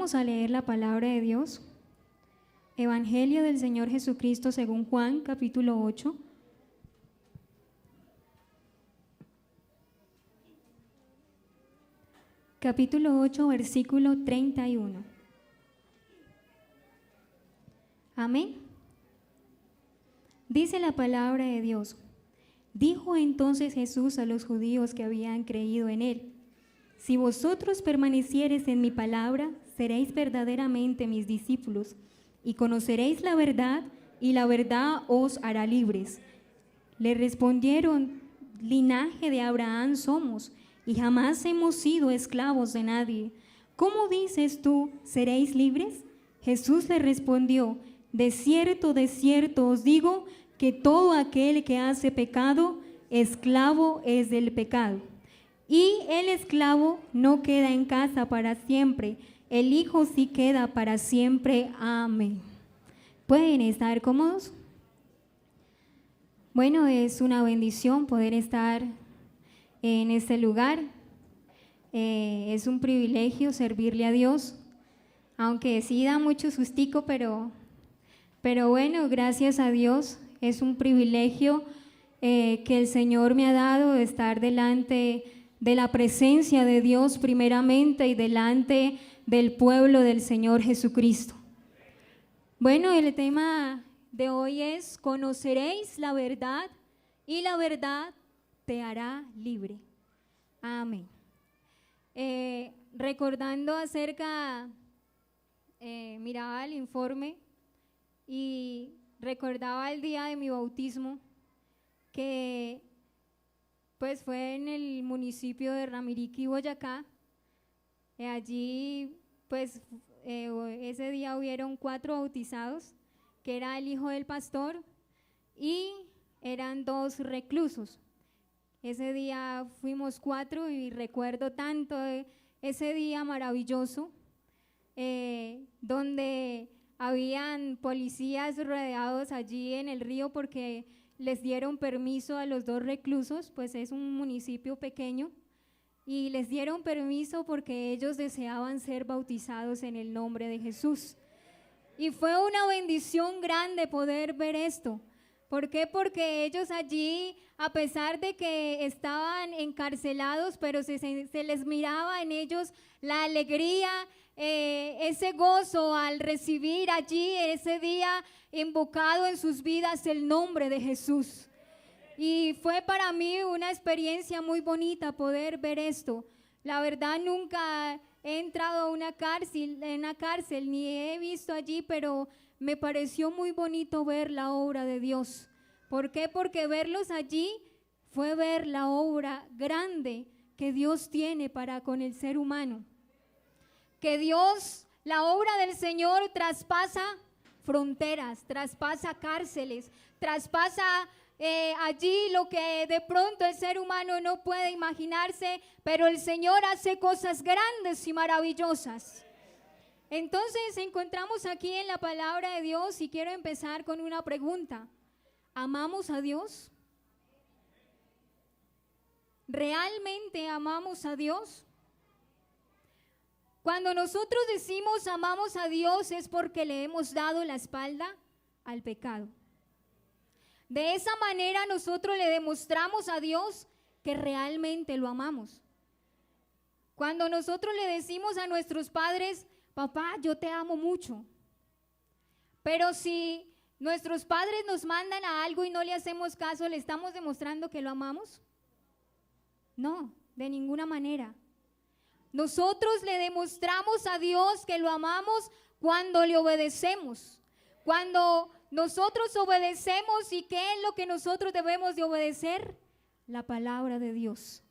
Vamos a leer la palabra de Dios. Evangelio del Señor Jesucristo según Juan, capítulo 8. Capítulo 8, versículo 31. Amén. Dice la palabra de Dios. Dijo entonces Jesús a los judíos que habían creído en él: si vosotros permaneciereis en mi palabra, seréis verdaderamente mis discípulos, y conoceréis la verdad, y la verdad os hará libres. Le respondieron: linaje de Abraham somos, y jamás hemos sido esclavos de nadie. ¿Cómo dices tú, seréis libres? Jesús le respondió: de cierto os digo, que todo aquel que hace pecado, esclavo es del pecado. Y el esclavo no queda en casa para siempre, el Hijo sí queda para siempre. Amén. ¿Pueden estar cómodos? Bueno, es una bendición poder estar en este lugar. Es un privilegio servirle a Dios, aunque sí da mucho sustico, pero bueno, gracias a Dios, es un privilegio que el Señor me ha dado de estar delante de la presencia de Dios primeramente y delante del pueblo del Señor Jesucristo. Bueno, el tema de hoy es: conoceréis la verdad y la verdad te hará libre. Amén. Recordando acerca, miraba el informe y recordaba el día de mi bautismo, que pues fue en el municipio de Ramiriquí, Boyacá. Allí pues ese día hubieron 4 bautizados, que era el hijo del pastor y eran 2 reclusos. Ese día fuimos 4 y recuerdo tanto ese día maravilloso, donde habían policías rodeados allí en el río porque les dieron permiso a los 2 reclusos, pues es un municipio pequeño, y les dieron permiso porque ellos deseaban ser bautizados en el nombre de Jesús. Y fue una bendición grande poder ver esto. ¿Por qué? Porque ellos allí, a pesar de que estaban encarcelados, pero se les miraba en ellos la alegría, ese gozo al recibir allí ese día invocado en sus vidas el nombre de Jesús. Y fue para mí una experiencia muy bonita poder ver esto. La verdad, nunca he entrado a una cárcel, ni he visto allí, pero me pareció muy bonito ver la obra de Dios. ¿Por qué? Porque verlos allí fue ver la obra grande que Dios tiene para con el ser humano. Que Dios, la obra del Señor traspasa fronteras, traspasa cárceles, traspasa allí lo que de pronto el ser humano no puede imaginarse, pero el Señor hace cosas grandes y maravillosas. Entonces encontramos aquí en la palabra de Dios, y quiero empezar con una pregunta: ¿amamos a Dios? ¿Realmente amamos a Dios? Cuando nosotros decimos amamos a Dios es porque le hemos dado la espalda al pecado. De esa manera nosotros le demostramos a Dios que realmente lo amamos. Cuando nosotros le decimos a nuestros padres: papá, yo te amo mucho, pero si nuestros padres nos mandan a algo y no le hacemos caso, ¿le estamos demostrando que lo amamos? No, de ninguna manera. Nosotros le demostramos a Dios que lo amamos cuando le obedecemos. Cuando nosotros obedecemos, ¿y qué es lo que nosotros debemos de obedecer? La palabra de Dios.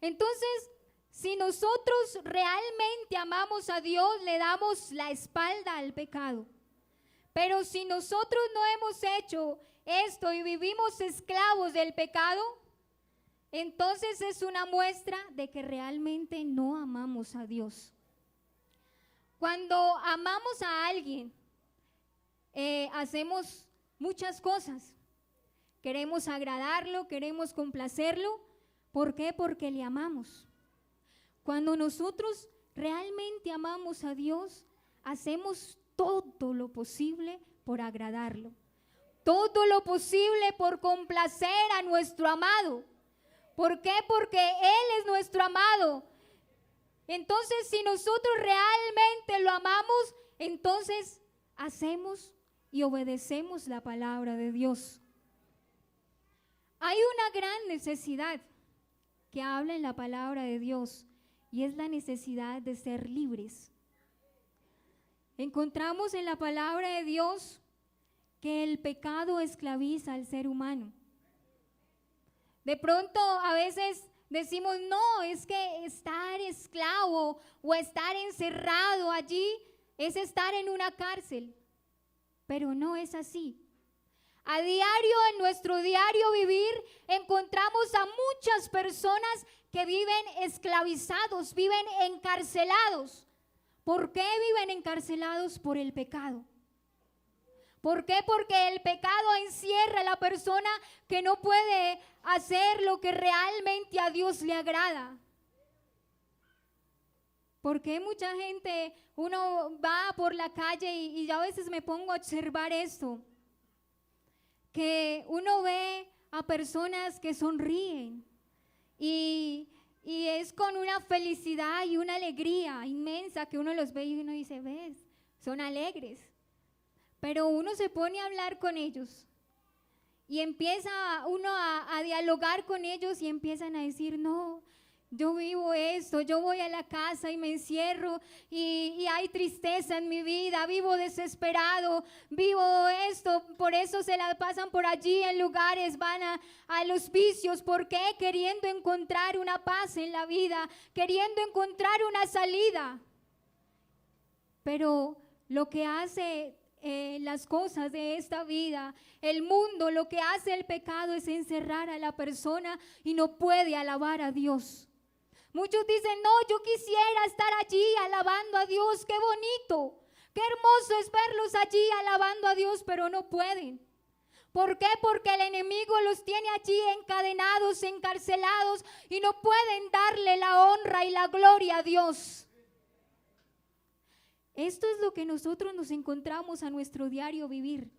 Entonces, si nosotros realmente amamos a Dios, le damos la espalda al pecado. Pero si nosotros no hemos hecho esto y vivimos esclavos del pecado, entonces es una muestra de que realmente no amamos a Dios. Cuando amamos a alguien, hacemos muchas cosas. Queremos agradarlo, queremos complacerlo. ¿Por qué? Porque le amamos. Cuando nosotros realmente amamos a Dios, hacemos todo lo posible por agradarlo, todo lo posible por complacer a nuestro amado. ¿Por qué? Porque Él es nuestro amado. Entonces, si nosotros realmente lo amamos, entonces hacemos y obedecemos la palabra de Dios. Hay una gran necesidad que habla en la palabra de Dios, y es la necesidad de ser libres. Encontramos en la palabra de Dios que el pecado esclaviza al ser humano. De pronto a veces decimos, no, es que estar esclavo o estar encerrado allí es estar en una cárcel, pero no es así. A diario, en nuestro diario vivir, encontramos a muchas personas que viven esclavizados, viven encarcelados. ¿Por qué viven encarcelados? Por el pecado. ¿Por qué? Porque el pecado encierra a la persona que no puede hacer lo que realmente a Dios le agrada. Porque mucha gente, uno va por la calle y yo a veces me pongo a observar esto, que uno ve a personas que sonríen y es con una felicidad y una alegría inmensa que uno los ve y uno dice, ves, son alegres. Pero uno se pone a hablar con ellos y empieza uno a dialogar con ellos y empiezan a decir, no, yo vivo esto, yo voy a la casa y me encierro y hay tristeza en mi vida, vivo desesperado, vivo esto, por eso se la pasan por allí en lugares, van a los vicios. ¿Por qué? Queriendo encontrar una paz en la vida, queriendo encontrar una salida. Pero lo que hace las cosas de esta vida, el mundo, lo que hace el pecado es encerrar a la persona y no puede alabar a Dios. Muchos dicen, no, yo quisiera estar allí alabando a Dios, qué bonito, qué hermoso es verlos allí alabando a Dios, pero no pueden. ¿Por qué? Porque el enemigo los tiene allí encadenados, encarcelados y no pueden darle la honra y la gloria a Dios. Esto es lo que nosotros nos encontramos a nuestro diario vivir.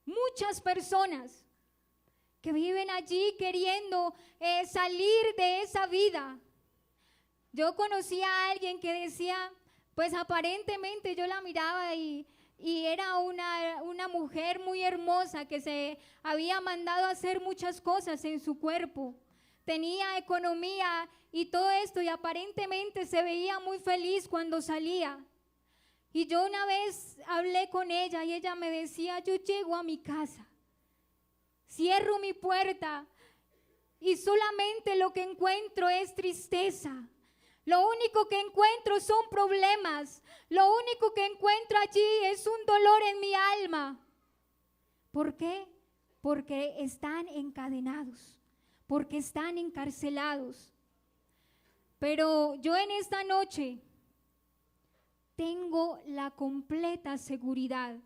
Muchas personas que viven allí queriendo salir de esa vida. Yo conocí a alguien que decía, pues aparentemente yo la miraba y era una mujer muy hermosa que se había mandado a hacer muchas cosas en su cuerpo. Tenía economía y todo esto y aparentemente se veía muy feliz cuando salía. Y yo una vez hablé con ella y ella me decía, yo llego a mi casa, cierro mi puerta y solamente lo que encuentro es tristeza. Lo único que encuentro son problemas. Lo único que encuentro allí es un dolor en mi alma. ¿Por qué? Porque están encadenados, porque están encarcelados. Pero yo en esta noche tengo la completa seguridad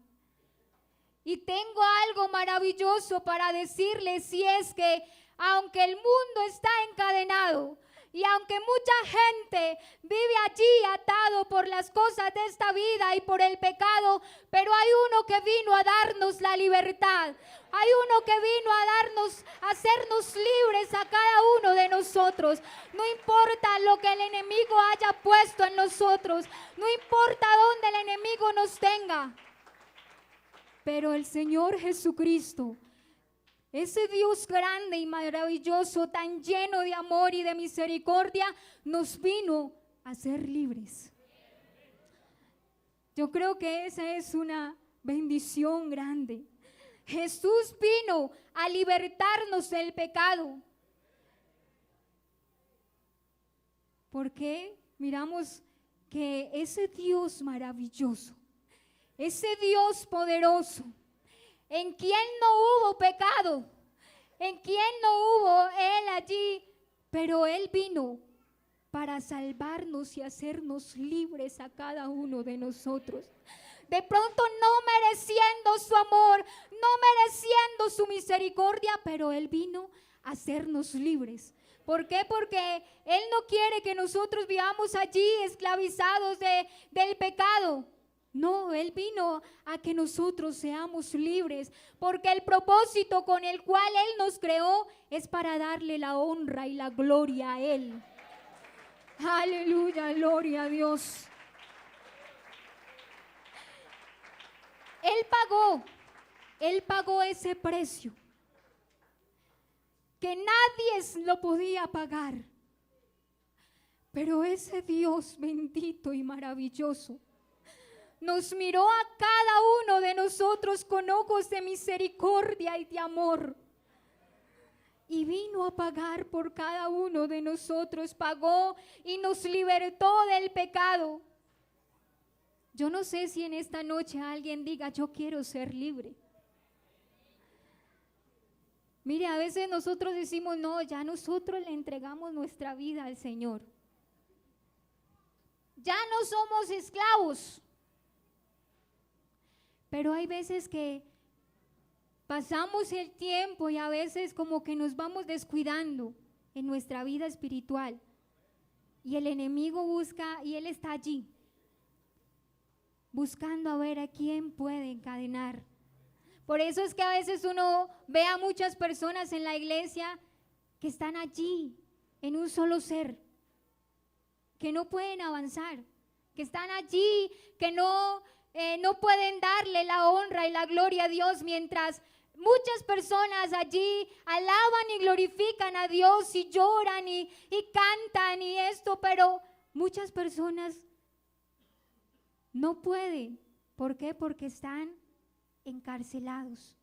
y tengo algo maravilloso para decirles, y es que aunque el mundo está encadenado y aunque mucha gente vive allí atado por las cosas de esta vida y por el pecado, pero hay uno que vino a darnos la libertad. Hay uno que vino a hacernos libres a cada uno de nosotros. No importa lo que el enemigo haya puesto en nosotros, no importa dónde el enemigo nos tenga, pero el Señor Jesucristo, ese Dios grande y maravilloso, tan lleno de amor y de misericordia, nos vino a ser libres. Yo creo que esa es una bendición grande. Jesús vino a libertarnos del pecado. Porque miramos que ese Dios maravilloso, ese Dios poderoso, en quien no hubo pecado, en quien no hubo Él allí, pero Él vino para salvarnos y hacernos libres a cada uno de nosotros. De pronto no mereciendo su amor, no mereciendo su misericordia, pero Él vino a hacernos libres. ¿Por qué? Porque Él no quiere que nosotros vivamos allí esclavizados del pecado. No, Él vino a que nosotros seamos libres, porque el propósito con el cual Él nos creó es para darle la honra y la gloria a Él. Aleluya, gloria a Dios. Él pagó ese precio que nadie lo podía pagar. Pero ese Dios bendito y maravilloso nos miró a cada uno de nosotros con ojos de misericordia y de amor. Y vino a pagar por cada uno de nosotros, pagó y nos libertó del pecado. Yo no sé si en esta noche alguien diga, yo quiero ser libre. Mire, a veces nosotros decimos, no, ya nosotros le entregamos nuestra vida al Señor. Ya no somos esclavos. Pero hay veces que pasamos el tiempo y a veces como que nos vamos descuidando en nuestra vida espiritual. Y el enemigo busca, y él está allí, buscando a ver a quién puede encadenar. Por eso es que a veces uno ve a muchas personas en la iglesia que están allí en un solo ser, que no pueden avanzar, que están allí, que no pueden darle la honra y la gloria a Dios, mientras muchas personas allí alaban y glorifican a Dios y lloran y cantan y esto, pero muchas personas no pueden. ¿Por qué? Porque están encarcelados.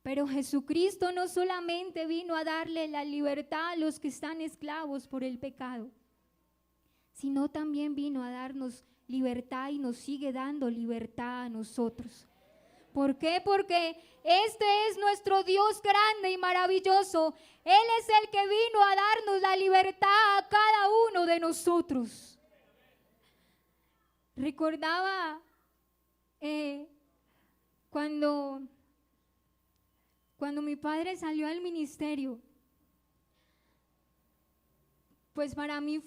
Pero Jesucristo no solamente vino a darle la libertad a los que están esclavos por el pecado, sino también vino a darnos libertad y nos sigue dando libertad a nosotros. ¿Por qué? Porque este es nuestro Dios grande y maravilloso. Él es el que vino a darnos la libertad a cada uno de nosotros. Recordaba cuando mi padre salió al ministerio, pues para mí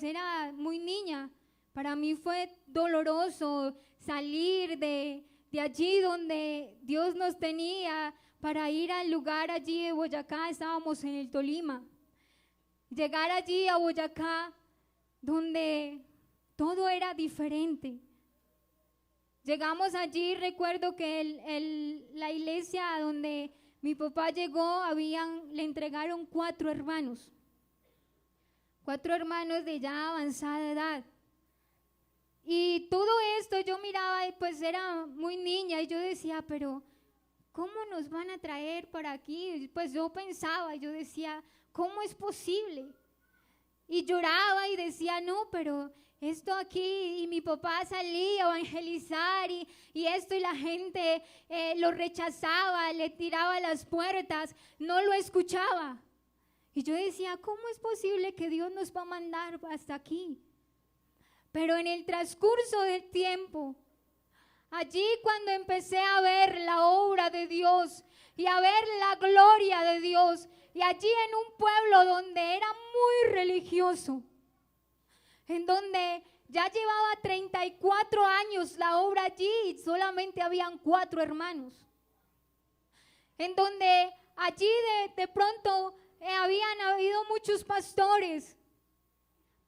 era muy niña, para mí fue doloroso salir de allí donde Dios nos tenía para ir al lugar allí de Boyacá. Estábamos en el Tolima, llegar allí a Boyacá donde todo era diferente. Llegamos allí, recuerdo que la iglesia donde mi papá llegó, le entregaron 4 hermanos de ya avanzada edad. Y todo esto yo miraba, pues era muy niña y yo decía, pero ¿cómo nos van a traer para aquí? Pues yo pensaba, yo decía, ¿cómo es posible? Y lloraba y decía, no, pero esto aquí, y mi papá salía a evangelizar y esto, y la gente lo rechazaba, le tiraba las puertas, no lo escuchaba. Y yo decía, ¿cómo es posible que Dios nos va a mandar hasta aquí? Pero en el transcurso del tiempo, allí cuando empecé a ver la obra de Dios y a ver la gloria de Dios, y allí en un pueblo donde era muy religioso, en donde ya llevaba 34 años la obra allí y solamente habían 4 hermanos, en donde allí de pronto habían habido muchos pastores.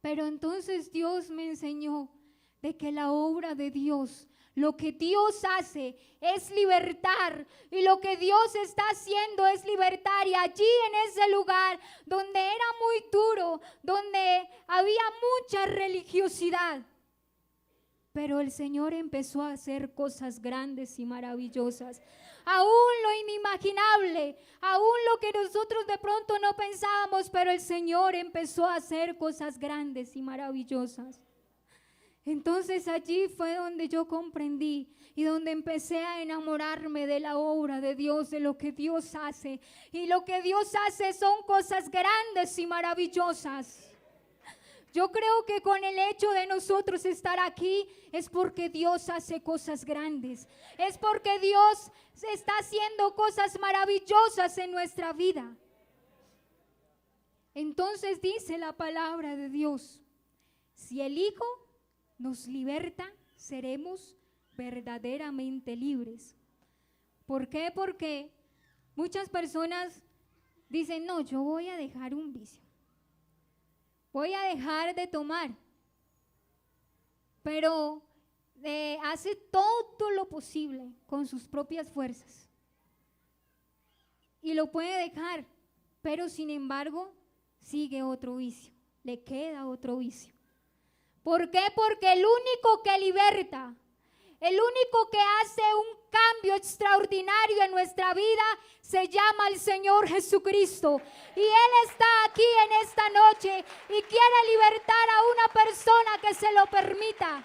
Pero entonces Dios me enseñó de que la obra de Dios, lo que Dios hace es libertar, y lo que Dios está haciendo es libertar. Y allí en ese lugar donde era muy duro, donde había mucha religiosidad, pero el Señor empezó a hacer cosas grandes y maravillosas. Aún lo inimaginable, aún lo que nosotros de pronto no pensábamos, pero el Señor empezó a hacer cosas grandes y maravillosas. Entonces allí fue donde yo comprendí y donde empecé a enamorarme de la obra de Dios, de lo que Dios hace. Y lo que Dios hace son cosas grandes y maravillosas. Yo creo que con el hecho de nosotros estar aquí es porque Dios hace cosas grandes, es porque Dios está haciendo cosas maravillosas en nuestra vida. Entonces dice la palabra de Dios, si el Hijo nos liberta, seremos verdaderamente libres. ¿Por qué? Porque muchas personas dicen, no, yo voy a dejar un vicio, voy a dejar de tomar, pero hace todo lo posible con sus propias fuerzas y lo puede dejar, pero sin embargo sigue otro vicio, le queda otro vicio. ¿Por qué? Porque el único que liberta, el único que hace un cambio extraordinario en nuestra vida se llama el Señor Jesucristo. Y Él está aquí en esta noche y quiere libertar a una persona que se lo permita.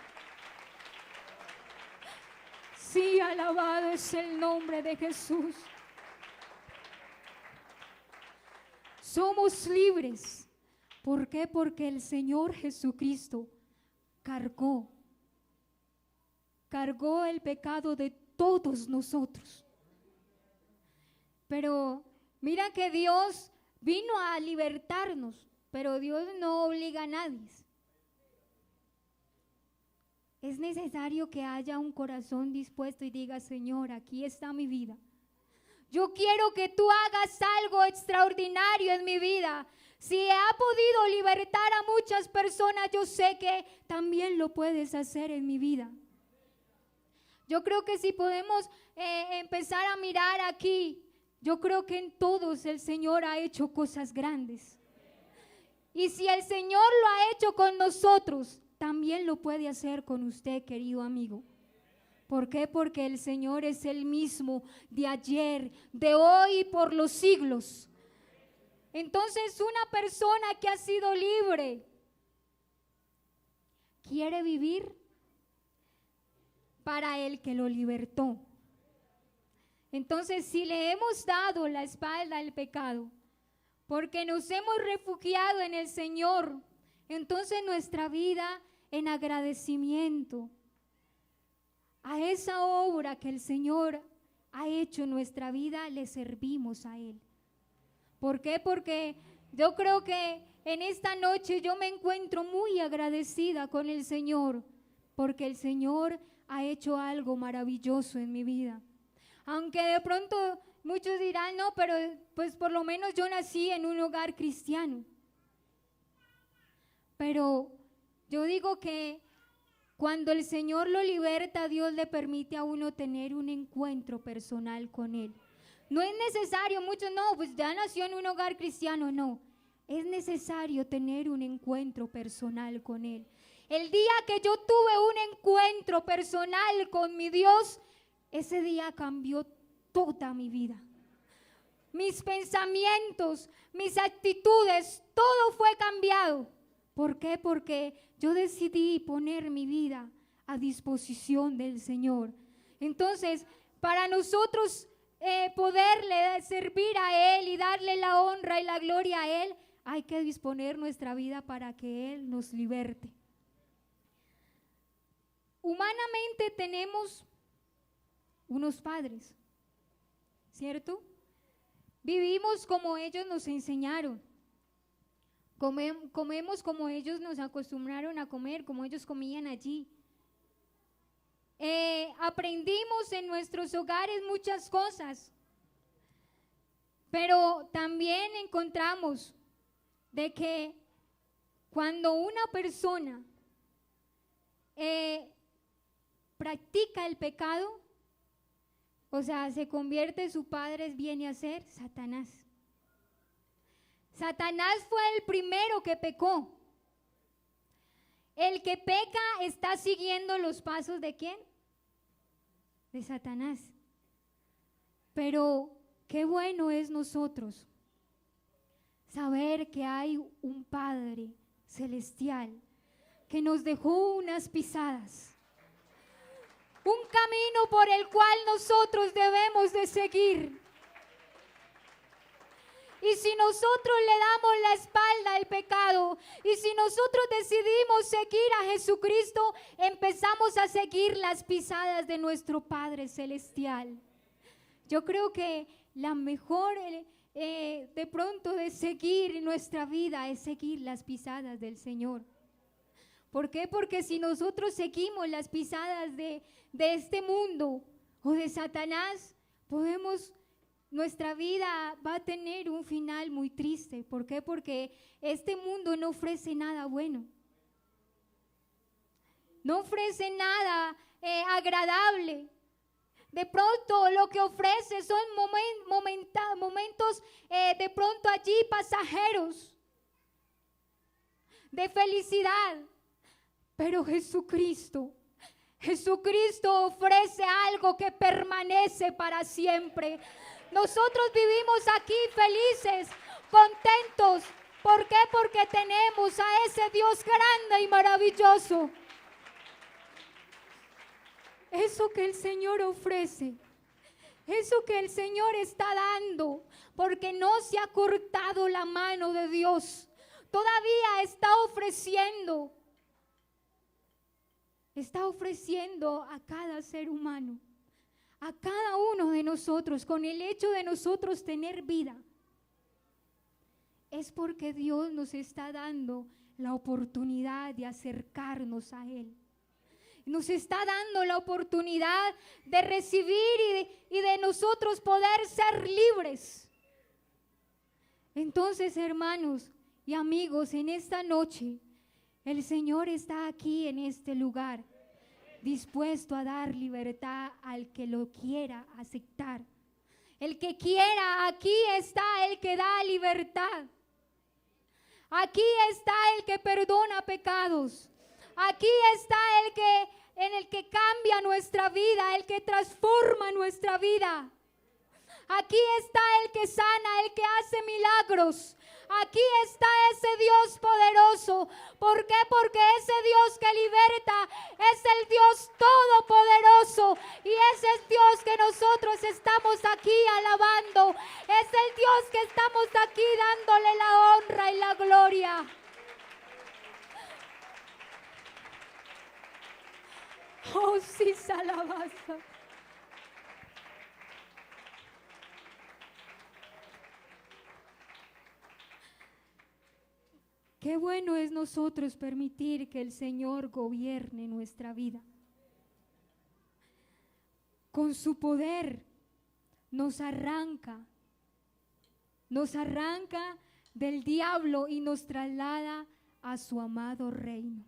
Sí, alabado es el nombre de Jesús. Somos libres. ¿Por qué? Porque el Señor Jesucristo cargó el pecado de todos nosotros. Pero mira que Dios vino a libertarnos, pero Dios no obliga a nadie. Es necesario que haya un corazón dispuesto y diga, Señor, aquí está mi vida. Yo quiero que tú hagas algo extraordinario en mi vida. Si ha podido libertar a muchas personas, yo sé que también lo puedes hacer en mi vida. Yo creo que si podemos empezar a mirar aquí, yo creo que en todos el Señor ha hecho cosas grandes. Y si el Señor lo ha hecho con nosotros, también lo puede hacer con usted, querido amigo. ¿Por qué? Porque el Señor es el mismo de ayer, de hoy y por los siglos. Entonces, una persona que ha sido libre quiere vivir para el que lo libertó. Entonces, si le hemos dado la espalda al pecado, porque nos hemos refugiado en el Señor, entonces nuestra vida en agradecimiento a esa obra que el Señor ha hecho en nuestra vida, le servimos a Él. ¿Por qué? Porque yo creo que en esta noche yo me encuentro muy agradecida con el Señor, porque el Señor ha hecho algo maravilloso en mi vida. Aunque de pronto muchos dirán, no, pero pues por lo menos yo nací en un hogar cristiano. Pero yo digo que cuando el Señor lo liberta, Dios le permite a uno tener un encuentro personal con Él. No es necesario, muchos no, pues ya nació en un hogar cristiano, no. Es necesario tener un encuentro personal con Él. El día que yo tuve un encuentro personal con mi Dios, ese día cambió toda mi vida. Mis pensamientos, mis actitudes, todo fue cambiado. ¿Por qué? Porque yo decidí poner mi vida a disposición del Señor. Entonces, para nosotros poderle servir a Él y darle la honra y la gloria a Él, hay que disponer nuestra vida para que Él nos liberte. Humanamente tenemos unos padres, ¿cierto? Vivimos como ellos nos enseñaron. Comemos como ellos nos acostumbraron a comer, como ellos comían allí. Aprendimos en nuestros hogares muchas cosas, pero también encontramos de que cuando una persona practica el pecado, o sea, se convierte, su padre viene a ser Satanás. Satanás fue el primero que pecó. El que peca está siguiendo los pasos ¿de quién? De Satanás. Pero qué bueno es nosotros saber que hay un Padre celestial que nos dejó unas pisadas, un camino por el cual nosotros debemos de seguir. Y si nosotros le damos la espalda al pecado, y si nosotros decidimos seguir a Jesucristo, empezamos a seguir las pisadas de nuestro Padre Celestial. Yo creo que la mejor de pronto de seguir nuestra vida es seguir las pisadas del Señor. ¿Por qué? Porque si nosotros seguimos las pisadas de este mundo o de Satanás, nuestra vida va a tener un final muy triste. ¿Por qué? Porque este mundo no ofrece nada bueno. No ofrece nada agradable. De pronto lo que ofrece son momentos de pronto allí pasajeros de felicidad. Pero Jesucristo ofrece algo que permanece para siempre. Nosotros vivimos aquí felices, contentos. ¿Por qué? Porque tenemos a ese Dios grande y maravilloso. Eso que el Señor ofrece, eso que el Señor está dando, porque no se ha cortado la mano de Dios. Todavía está ofreciendo a cada ser humano, a cada uno de nosotros, con el hecho de nosotros tener vida. Es porque Dios nos está dando la oportunidad de acercarnos a Él. Nos está dando la oportunidad de recibir y de nosotros poder ser libres. Entonces, hermanos y amigos, en esta noche, el Señor está aquí en este lugar, dispuesto a dar libertad al que lo quiera aceptar. El que quiera, aquí está el que da libertad. Aquí está el que perdona pecados. Aquí está en el que cambia nuestra vida, el que transforma nuestra vida. Aquí está el que sana, el que hace milagros. Aquí está ese Dios poderoso. ¿Por qué? Porque ese Dios que liberta es el Dios todopoderoso. Y ese es Dios que nosotros estamos aquí alabando. Es el Dios que estamos aquí dándole la honra y la gloria. Oh, sí, alabanza. Qué bueno es nosotros permitir que el Señor gobierne nuestra vida. Con su poder nos arranca del diablo y nos traslada a su amado reino.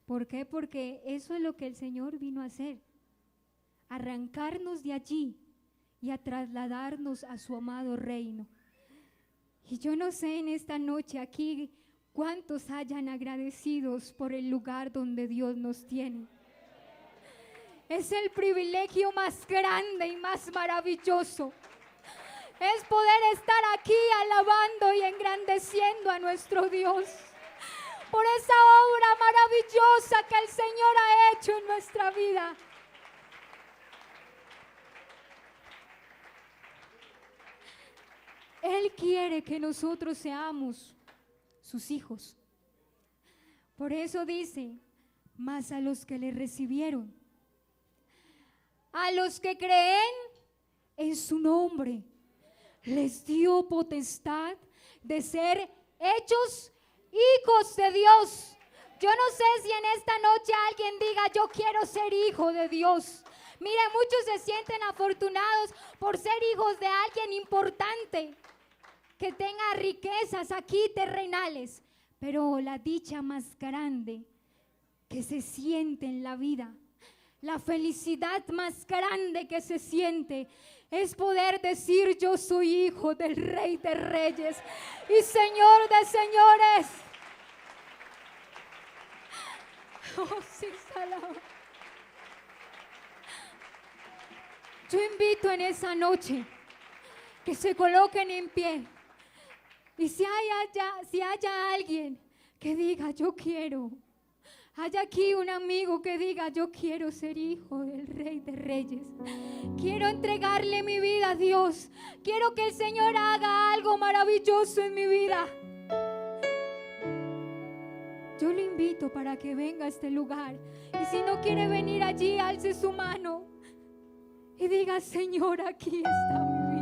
¿Por qué? Porque eso es lo que el Señor vino a hacer, arrancarnos de allí y a trasladarnos a su amado reino. Y yo no sé en esta noche aquí cuántos hayan agradecidos por el lugar donde Dios nos tiene. Es el privilegio más grande y más maravilloso. Es poder estar aquí alabando y engrandeciendo a nuestro Dios por esa obra maravillosa que el Señor ha hecho en nuestra vida. Él quiere que nosotros seamos sus hijos. Por eso dice, mas a los que le recibieron, a los que creen en su nombre, les dio potestad de ser hechos hijos de Dios. Yo no sé si en esta noche alguien diga, yo quiero ser hijo de Dios. Mire, muchos se sienten afortunados por ser hijos de alguien importante, que tenga riquezas aquí terrenales, pero la dicha más grande que se siente en la vida, la felicidad más grande que se siente, es poder decir, yo soy hijo del Rey de Reyes y Señor de Señores. Oh, sí, salado. Yo invito en esa noche que se coloquen en pie. Y si haya alguien que diga, yo quiero, haya aquí un amigo que diga, yo quiero ser hijo del Rey de Reyes, quiero entregarle mi vida a Dios, quiero que el Señor haga algo maravilloso en mi vida. Yo le invito para que venga a este lugar, y si no quiere venir allí, alce su mano y diga, Señor, aquí está mi vida.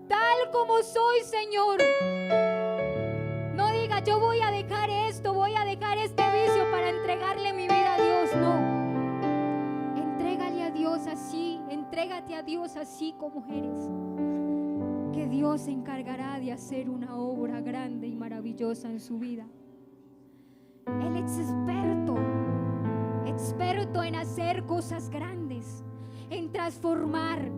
tal como soy, Señor. No diga, yo voy a dejar esto, voy a dejar este vicio para entregarle mi vida a Dios. No. Entrégale a Dios así, entrégate a Dios así como eres. Que Dios se encargará de hacer una obra grande y maravillosa en su vida. Él es experto en hacer cosas grandes, en transformar.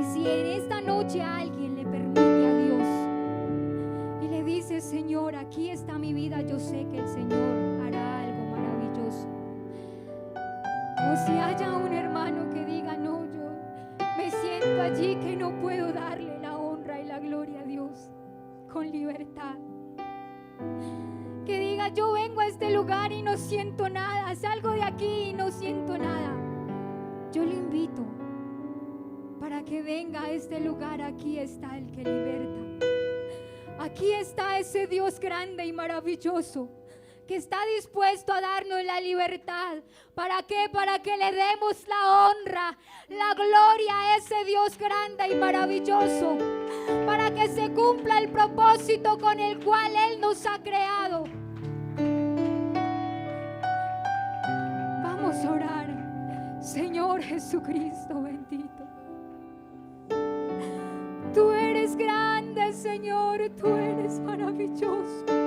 Y si en esta noche alguien le permite a Dios y le dice, Señor, aquí está mi vida, yo sé que el Señor hará algo maravilloso. O si haya un hermano que diga, no, yo me siento allí que no puedo darle la honra y la gloria a Dios con libertad. Que diga, yo vengo a este lugar y no siento nada, salgo de aquí y no siento nada. Yo le invito para que venga a este lugar. Aquí está el que liberta. Aquí está ese Dios grande y maravilloso que está dispuesto a darnos la libertad. ¿Para qué? Para que le demos la honra, la gloria a ese Dios grande y maravilloso, para que se cumpla el propósito con el cual Él nos ha creado. Vamos a orar. Señor Jesucristo bendito, tú eres grande, Señor, tú eres maravilloso.